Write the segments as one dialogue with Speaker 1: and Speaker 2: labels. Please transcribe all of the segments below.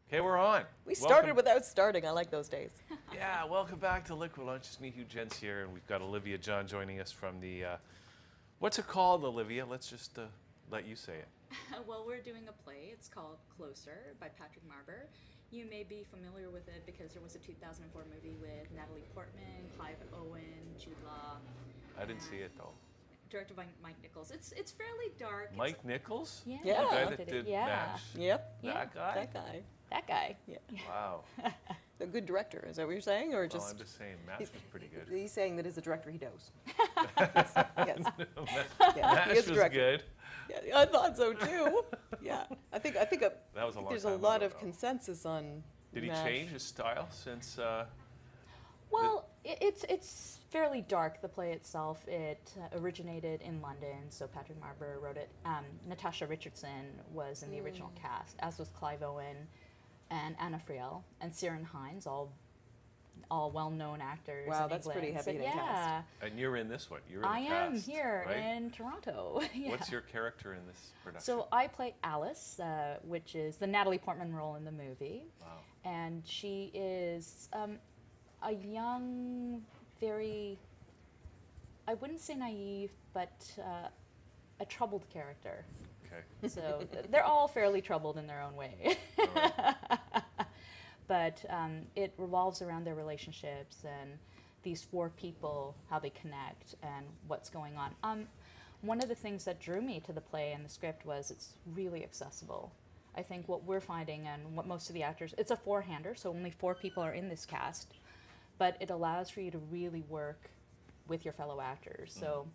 Speaker 1: Okay, we're on.
Speaker 2: We started without starting. I like those days.
Speaker 1: Yeah, welcome back to Liquid Lunch. It's me, Hugh Gents here, and we've got Olivia John joining us from the, what's it called, Olivia? Let's just let you say it.
Speaker 3: Well, we're doing a play. It's called Closer by Patrick Marber. You may be familiar with it because there was a 2004 movie with Natalie Portman, Clive Owen, Jude Law.
Speaker 1: I didn't see it, though.
Speaker 3: Directed by Mike Nichols. It's fairly dark.
Speaker 1: Mike Nichols?
Speaker 3: Yeah.
Speaker 1: The guy
Speaker 2: Yeah.
Speaker 1: that did
Speaker 3: Yeah.
Speaker 1: MASH?
Speaker 2: Yep.
Speaker 3: Yeah.
Speaker 1: That guy?
Speaker 2: That guy.
Speaker 3: That guy.
Speaker 2: Yeah.
Speaker 1: Wow.
Speaker 2: A good director. Is that what you're saying, or
Speaker 1: Well,
Speaker 2: just?
Speaker 1: I'm just saying, MASH was pretty good.
Speaker 2: He's saying that as a director he knows. Yes. Yes.
Speaker 1: MASH
Speaker 2: he is a
Speaker 1: was
Speaker 2: director.
Speaker 1: good.
Speaker 2: Yeah, I thought so too. Yeah, I think
Speaker 1: That was a long
Speaker 2: there's
Speaker 1: time
Speaker 2: a lot
Speaker 1: ago,
Speaker 2: of
Speaker 1: though.
Speaker 2: consensus on.
Speaker 1: Did he
Speaker 2: MASH.
Speaker 1: change his style since?
Speaker 3: Well, it's fairly dark, the play itself. It originated in London, so Patrick Marber wrote it. Natasha Richardson was in the original cast, as was Clive Owen and Anna Friel and Ciarán Hinds, all well-known actors.
Speaker 2: Wow,
Speaker 3: in
Speaker 2: that's
Speaker 3: England.
Speaker 2: pretty heavy
Speaker 3: So,
Speaker 2: hitting
Speaker 3: yeah,
Speaker 2: cast.
Speaker 1: And you're in this one. You're in the
Speaker 3: I am
Speaker 1: cast,
Speaker 3: here
Speaker 1: right?
Speaker 3: in Toronto. Yeah.
Speaker 1: What's your character in this production?
Speaker 3: So I play Alice, which is the Natalie Portman role in the movie.
Speaker 1: Wow.
Speaker 3: And she is a young, very, I wouldn't say naive, but a troubled character.
Speaker 1: Okay.
Speaker 3: So they're all fairly troubled in their own way.
Speaker 1: All right.
Speaker 3: But it revolves around their relationships and these four people, how they connect and what's going on. One of the things that drew me to the play and the script was it's really accessible. I think what we're finding and what most of the actors, it's a four-hander, so only four people are in this cast, but it allows for you to really work with your fellow actors. So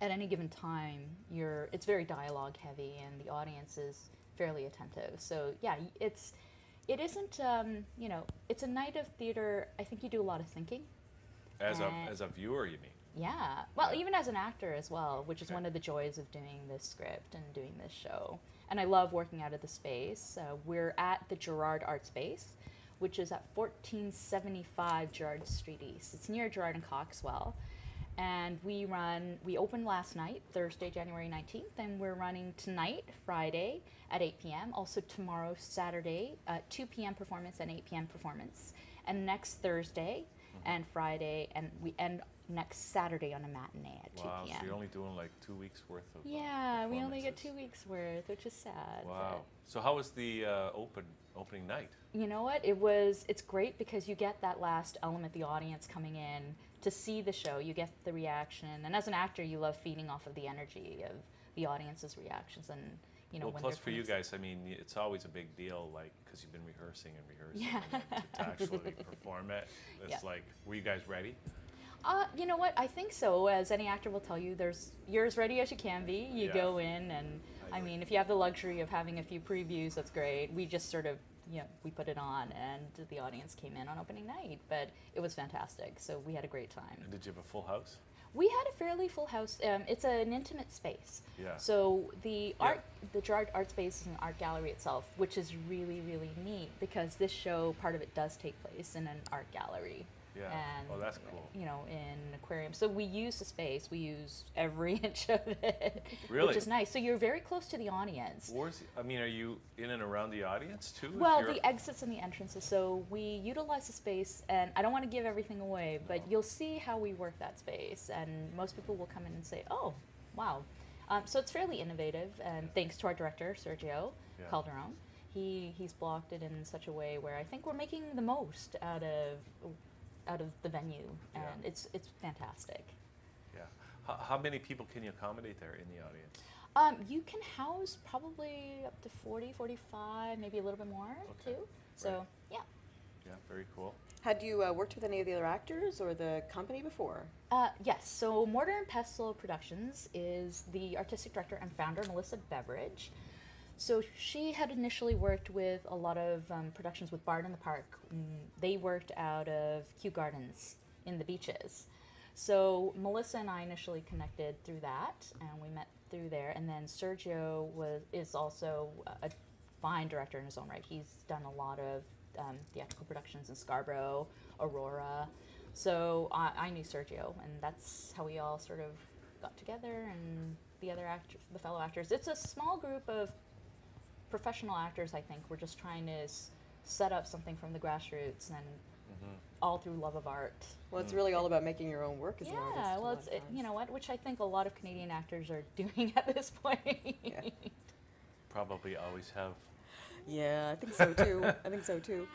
Speaker 3: at any given time, it's very dialogue heavy and the audience is fairly attentive. So yeah, it isn't, it's a night of theater. I think you do a lot of thinking.
Speaker 1: As a viewer, you mean?
Speaker 3: Yeah. Well,
Speaker 1: Yeah.
Speaker 3: even as an actor as well, which is
Speaker 1: Okay.
Speaker 3: one of the joys of doing this script and doing this show. And I love working out of the space. We're at the Gerrard Art Space, which is at 1475 Gerrard Street East. It's near Gerrard and Coxwell. And we opened last night, Thursday, January 19th, and we're running tonight, Friday, at 8 p.m. Also tomorrow, Saturday, 2 p.m. performance and 8 p.m. performance. And next Thursday and Friday, and we end next Saturday on a matinee at 2
Speaker 1: Wow,
Speaker 3: p.m.
Speaker 1: so you're only doing like 2 weeks worth of
Speaker 3: Yeah, we only get
Speaker 1: performances.
Speaker 3: 2 weeks worth, which is sad.
Speaker 1: Wow. So how was the opening night?
Speaker 3: You know what? It's great because you get that last element, the audience coming in to see the show. You get the reaction, and as an actor, you love feeding off of the energy of the audience's reactions. And
Speaker 1: Well,
Speaker 3: when
Speaker 1: plus
Speaker 3: they're
Speaker 1: for you
Speaker 3: coming-
Speaker 1: guys, I mean, it's always a big deal, like, because you've been rehearsing and rehearsing,
Speaker 3: Yeah.
Speaker 1: and then to actually perform it. It's
Speaker 3: Yeah.
Speaker 1: like, were you guys ready?
Speaker 3: You know what? I think so. As any actor will tell you, you're as ready as you can be. You
Speaker 1: Yeah.
Speaker 3: go in, and
Speaker 1: I
Speaker 3: I
Speaker 1: agree.
Speaker 3: mean, if you have the luxury of having a few previews, that's great. We just sort of, we put it on, and the audience came in on opening night. But it was fantastic. So we had a great time.
Speaker 1: And did you have a full house?
Speaker 3: We had a fairly full house. It's an intimate space.
Speaker 1: Yeah.
Speaker 3: So the Gerrard Art Space is an art gallery itself, which is really, really neat because this show, part of it does take place in an art gallery.
Speaker 1: Yeah.
Speaker 3: And,
Speaker 1: Oh, that's cool.
Speaker 3: in an aquarium. So we use the space. We use every inch of it.
Speaker 1: Really?
Speaker 3: Which is nice. So you're very close to the audience.
Speaker 1: I mean, are you in and around the audience too? if
Speaker 3: Well,
Speaker 1: you're-
Speaker 3: the exits and the entrances. So we utilize the space, and I don't want to give everything away, but you'll see how we work that space. And most people will come in and say, "Oh, wow!" So it's fairly innovative, and thanks to our director Sergio
Speaker 1: Yeah.
Speaker 3: Calderon, he's blocked it in such a way where I think we're making the most out of the venue, and
Speaker 1: Yeah.
Speaker 3: it's fantastic.
Speaker 1: Yeah. How many people can you accommodate there in the audience?
Speaker 3: You can house probably up to 40, 45, maybe a little bit more
Speaker 1: Okay.
Speaker 3: too. So
Speaker 1: Right.
Speaker 3: yeah.
Speaker 1: Yeah, very cool.
Speaker 2: Had you worked with any of the other actors or the company before?
Speaker 3: Yes, so Mortar and Pestle Productions is the artistic director and founder, Melissa Beveridge. So she had initially worked with a lot of productions with Bard in the Park. They worked out of Kew Gardens in the Beaches. So Melissa and I initially connected through that, and we met through there. And then Sergio is also a fine director in his own right. He's done a lot of theatrical productions in Scarborough, Aurora. So I knew Sergio, and that's how we all sort of got together, and the fellow actors. It's a small group of professional actors. I think we're just trying to set up something from the grassroots and all through love of art.
Speaker 2: Well, it's really all about making your own work as an artist.
Speaker 3: Yeah,
Speaker 2: a
Speaker 3: well,
Speaker 2: lot of
Speaker 3: you
Speaker 2: times.
Speaker 3: know what, which I think a lot of Canadian actors are doing at this point.
Speaker 2: Yeah.
Speaker 1: Probably always have.
Speaker 2: Yeah, I think so too. I think so too.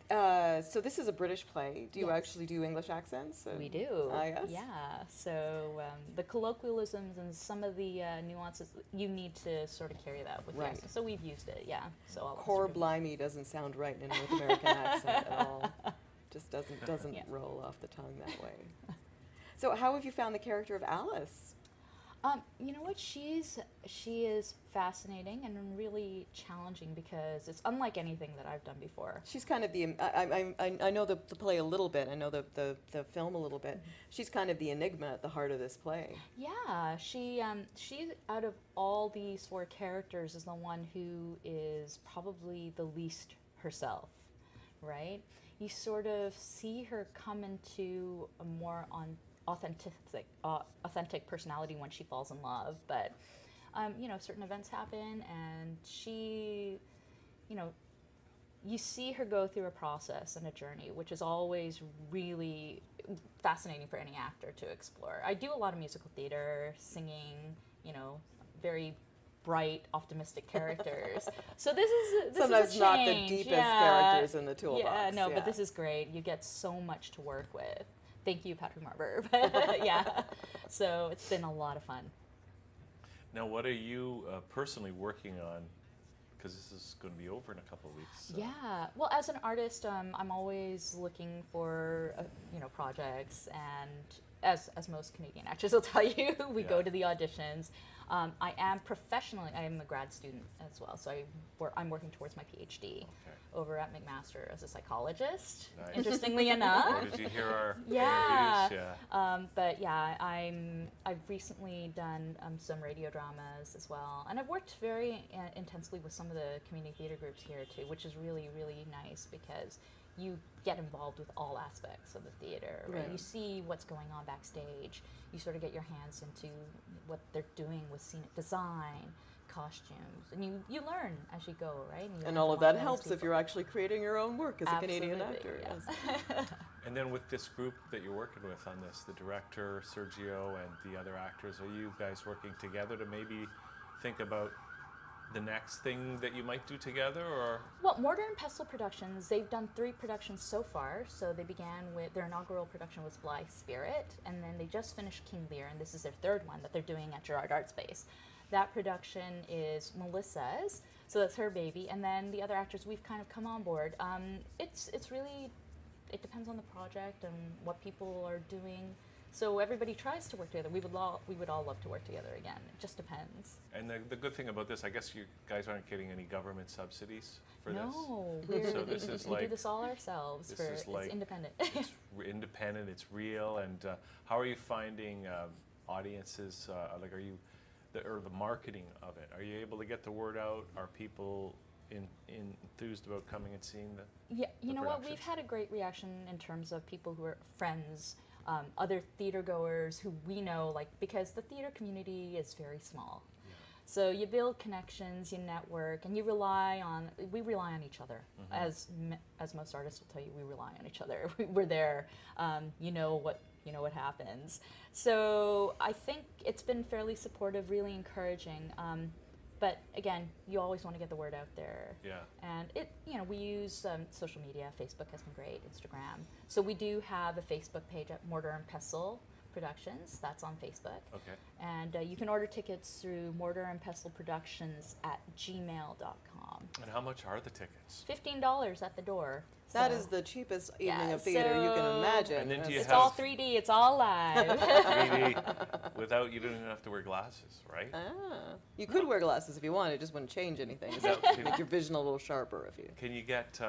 Speaker 2: So this is a British play. Do you
Speaker 3: Yes.
Speaker 2: actually do English accents?
Speaker 3: We do.
Speaker 2: Yes?
Speaker 3: Yeah. So the colloquialisms and some of the nuances, you need to sort of carry that with
Speaker 2: Right.
Speaker 3: you. So we've used it, yeah. So all of us
Speaker 2: Core
Speaker 3: are-
Speaker 2: blimey doesn't sound right in a North American accent at all. Just doesn't
Speaker 3: Yeah.
Speaker 2: roll off the tongue that way. So how have you found the character of Alice?
Speaker 3: You know what? She is fascinating and really challenging because it's unlike anything that I've done before.
Speaker 2: She's kind of the I know the play a little bit. I know the film a little bit. She's kind of the enigma at the heart of this play.
Speaker 3: Yeah, she out of all these four characters is the one who is probably the least herself, right? You sort of see her come into a more authentic personality when she falls in love, but you know, certain events happen and she, you know, you see her go through a process and a journey, which is always really fascinating for any actor to explore. I do a lot of musical theater, singing, you know, very bright, optimistic characters. So this
Speaker 2: Sometimes
Speaker 3: is a
Speaker 2: not the
Speaker 3: change.
Speaker 2: deepest
Speaker 3: Yeah.
Speaker 2: characters in the toolbox.
Speaker 3: Yeah, no,
Speaker 2: yeah.
Speaker 3: but this is great. You get so much to work with. Thank you, Patrick Marber. Yeah, so it's been a lot of fun.
Speaker 1: Now, what are you personally working on? Because this is going to be over in a couple of weeks. So.
Speaker 3: Yeah, well, as an artist, I'm always looking for you know, projects, and as most Canadian actors will tell you, we go to the auditions. I am professionally, I am a grad student as well, so I'm working towards my PhD over at McMaster as a psychologist.
Speaker 1: Nice.
Speaker 3: Interestingly enough.
Speaker 1: Oh, did you hear our
Speaker 3: Yeah.
Speaker 1: interviews? Yeah.
Speaker 3: But yeah, I've recently done some radio dramas as well, and I've worked very intensely with some of the community theater groups here too, which is really, really nice because you get involved with all aspects of the theater, right?
Speaker 2: Right.
Speaker 3: You see what's going on backstage. You sort of get your hands into what they're doing with scenic design, costumes, and you learn as you go, right? You
Speaker 2: And
Speaker 3: learn
Speaker 2: all
Speaker 3: from
Speaker 2: of that
Speaker 3: watching
Speaker 2: helps
Speaker 3: these
Speaker 2: if
Speaker 3: people.
Speaker 2: you're actually creating your own work as a Canadian
Speaker 3: Absolutely,
Speaker 2: actor.
Speaker 3: yeah.
Speaker 2: Yes.
Speaker 1: And then with this group that you're working with on this, the director, Sergio, and the other actors, are you guys working together to maybe think about the next thing that you might do together, or?
Speaker 3: Well, Mortar and Pestle Productions, they've done 3 productions so far. So they began with, their inaugural production was Blythe Spirit, and then they just finished King Lear, and this is their 3rd one that they're doing at Gerrard Art Space. That production is Melissa's, so that's her baby, and then the other actors, we've kind of come on board. It's really, it depends on the project and what people are doing. So everybody tries to work together. We would all love to work together again. It just depends.
Speaker 1: And the good thing about this, I guess you guys aren't getting any government subsidies for
Speaker 3: No,
Speaker 1: this. So this
Speaker 3: we
Speaker 1: is
Speaker 3: do
Speaker 1: like
Speaker 3: this all ourselves.
Speaker 1: this
Speaker 3: For
Speaker 1: is like-
Speaker 3: it's independent.
Speaker 1: it's independent, it's real, and how are you finding audiences? Like, are you, or the marketing of it? Are you able to get the word out? Are people enthused about coming and seeing the?
Speaker 3: Yeah, you know what?
Speaker 1: production?
Speaker 3: We've had a great reaction in terms of people who are friends, other theater goers who we know, like, because the theater community is very small. So you build connections, you network, and we rely on each other. As most artists will tell you, we rely on each other. We're there. You know what happens. So I think it's been fairly supportive, really encouraging. But again, you always want to get the word out there.
Speaker 1: Yeah.
Speaker 3: And we use social media. Facebook has been great, Instagram. So we do have a Facebook page at Mortar and Pestle Productions. That's on Facebook.
Speaker 1: Okay.
Speaker 3: And you can order tickets through Mortar and Pestle Productions at gmail.com.
Speaker 1: And how much are the tickets?
Speaker 3: $15 at the door.
Speaker 2: That
Speaker 3: So-
Speaker 2: is the cheapest
Speaker 3: Yeah,
Speaker 2: evening of theater you can
Speaker 3: so-
Speaker 2: imagine.
Speaker 1: And then do you
Speaker 3: It's
Speaker 1: have-
Speaker 3: all 3D. It's all live.
Speaker 1: 3D, without, you don't even have to wear glasses, right?
Speaker 2: You could wear glasses if you wanted, it just wouldn't change anything.
Speaker 1: No,
Speaker 2: It'd make your vision a little sharper if you.
Speaker 1: Can you get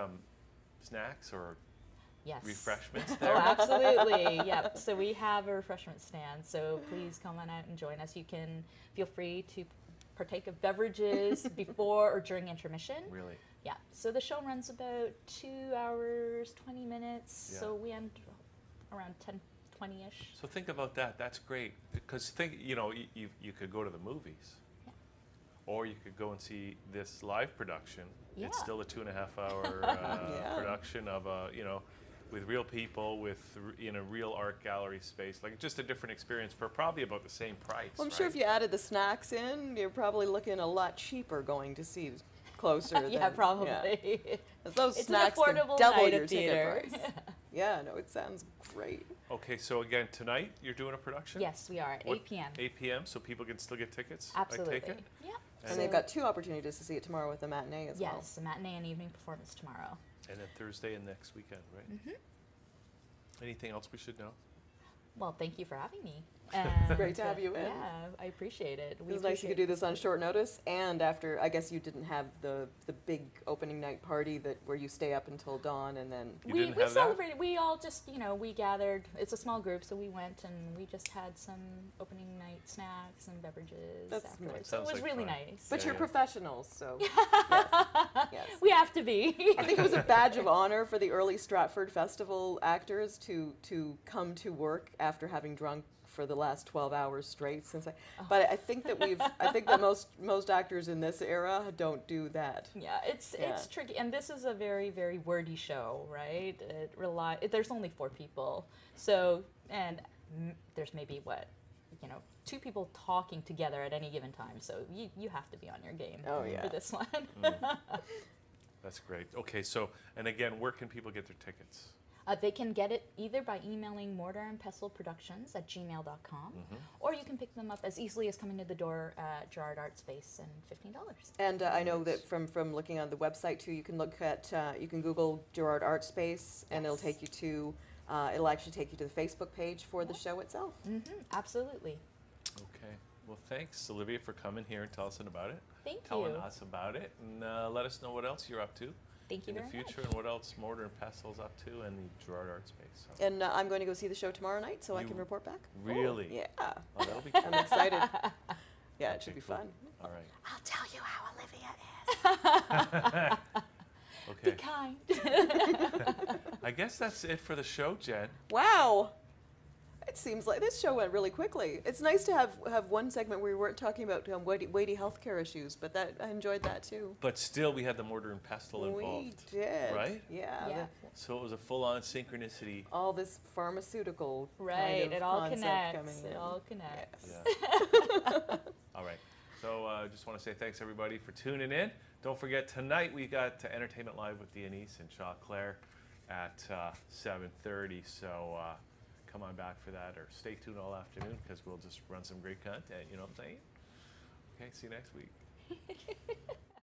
Speaker 1: snacks or
Speaker 3: Yes.
Speaker 1: refreshments
Speaker 3: Oh,
Speaker 1: there?
Speaker 3: absolutely. Yep. So we have a refreshment stand. So please come on out and join us. You can feel free to partake of beverages before or during intermission.
Speaker 1: Really?
Speaker 3: Yeah. So the show runs about 2 hours, 20 minutes.
Speaker 1: Yeah.
Speaker 3: So we end around 10:20ish.
Speaker 1: So think about that. That's great. Because you could go to the movies.
Speaker 3: Yeah.
Speaker 1: Or you could go and see this live production
Speaker 3: Yeah.
Speaker 1: It's still a 2.5 hour
Speaker 2: Yeah.
Speaker 1: production of a, you know, with real people, in a real art gallery space, like just a different experience for probably about the same price.
Speaker 2: Well, I'm sure
Speaker 1: right?
Speaker 2: if you added the snacks in, you're probably looking a lot cheaper going to see closer.
Speaker 3: Yeah,
Speaker 2: than,
Speaker 3: probably.
Speaker 2: Yeah. 'Cause those
Speaker 3: It's an
Speaker 2: snacks can
Speaker 3: affordable
Speaker 2: double
Speaker 3: night
Speaker 2: your
Speaker 3: of
Speaker 2: ticket
Speaker 3: theater.
Speaker 2: price. Yeah, no, it sounds great.
Speaker 1: Okay, so again, tonight you're doing a production?
Speaker 3: Yes, we are at
Speaker 1: What-
Speaker 3: 8 p.m.
Speaker 1: 8 p.m. so people can still get tickets?
Speaker 3: Absolutely.
Speaker 1: I take it?
Speaker 3: Yeah.
Speaker 2: And they've got 2 opportunities to see it tomorrow with the matinee as well.
Speaker 3: Yes, a matinee and evening performance tomorrow.
Speaker 1: And then Thursday and next weekend, right?
Speaker 3: Mm-hmm.
Speaker 1: Anything else we should know?
Speaker 3: Well, thank you for having me. And,
Speaker 2: great to have you in.
Speaker 3: Yeah, I appreciate it.
Speaker 2: It was nice you could do this on short notice, and after, I guess you didn't have the big opening night party where you stay up until dawn and then.
Speaker 1: You
Speaker 3: We
Speaker 1: didn't have that?
Speaker 3: celebrated. We all just, we gathered. It's a small group, so we went and we just had some opening night snacks and beverages
Speaker 2: That's
Speaker 3: afterwards.
Speaker 2: nice.
Speaker 3: So it
Speaker 1: Sounds
Speaker 3: was
Speaker 1: like
Speaker 3: really
Speaker 1: fun.
Speaker 3: nice.
Speaker 2: But
Speaker 1: Yeah,
Speaker 2: you're
Speaker 1: yeah.
Speaker 2: professionals, so. yes. Yes.
Speaker 3: We have to be.
Speaker 2: I think it was a badge of honor for the early Stratford Festival actors to come to work after having drunk for the last 12 hours straight. But I think that most actors in this era don't do that.
Speaker 3: Yeah, it's
Speaker 2: Yeah.
Speaker 3: tricky, and this is a very, very wordy show, right? There's only 4 people, so there's maybe 2 people talking together at any given time. So you have to be on your game
Speaker 2: Oh, yeah.
Speaker 3: for this one.
Speaker 1: That's great. Okay, so, and again, where can people get their tickets?
Speaker 3: They can get it either by emailing Mortar and Pestle Productions at gmail.com, or you can pick them up as easily as coming to the door at Gerrard Art Space and $15.
Speaker 2: And I know that from looking on the website too, you can look at, you can Google Gerrard Art Space, and it'll take you to, it'll actually take you to the Facebook page for the show itself.
Speaker 3: Absolutely.
Speaker 1: Okay. Well, thanks, Olivia, for coming here and telling us about it.
Speaker 3: Thank
Speaker 1: telling
Speaker 3: you.
Speaker 1: us about it, and let us know what else you're up to
Speaker 3: Thank you
Speaker 1: in the
Speaker 3: very
Speaker 1: future,
Speaker 3: much.
Speaker 1: and what else Mortar and Pestle's up to, and the Gerrard Art Space. So.
Speaker 2: And I'm going to go see the show tomorrow night, so I
Speaker 1: You-
Speaker 2: can report back.
Speaker 1: Really?
Speaker 2: Yeah,
Speaker 1: Oh, that'll be
Speaker 2: I'm
Speaker 1: cool.
Speaker 2: excited. Yeah, it
Speaker 1: Okay,
Speaker 2: should be
Speaker 1: cool.
Speaker 2: fun.
Speaker 1: All right.
Speaker 2: I'll tell you how Olivia is.
Speaker 3: Be
Speaker 1: Okay.
Speaker 3: kind.
Speaker 1: I guess that's it for the show, Jen.
Speaker 2: Wow. It seems like this show went really quickly. It's nice to have one segment where we weren't talking about weighty healthcare issues, but I enjoyed that too.
Speaker 1: But still, we had the Mortar and Pestle
Speaker 2: We
Speaker 1: involved.
Speaker 2: did.
Speaker 1: Right?
Speaker 2: Yeah.
Speaker 3: Yeah.
Speaker 1: So it was a full-on synchronicity.
Speaker 2: All this pharmaceutical
Speaker 3: Right,
Speaker 2: kind of
Speaker 3: it all
Speaker 2: concept
Speaker 3: connects.
Speaker 2: coming
Speaker 3: It
Speaker 2: in.
Speaker 3: all connects.
Speaker 2: Yes.
Speaker 1: Yeah. All right. So I just want to say thanks, everybody, for tuning in. Don't forget, tonight we got Entertainment Live with Denise and Shaw Claire at 7:30. So come on back for that, or stay tuned all afternoon, because we'll just run some great content. You know what I'm saying? Okay, see you next week.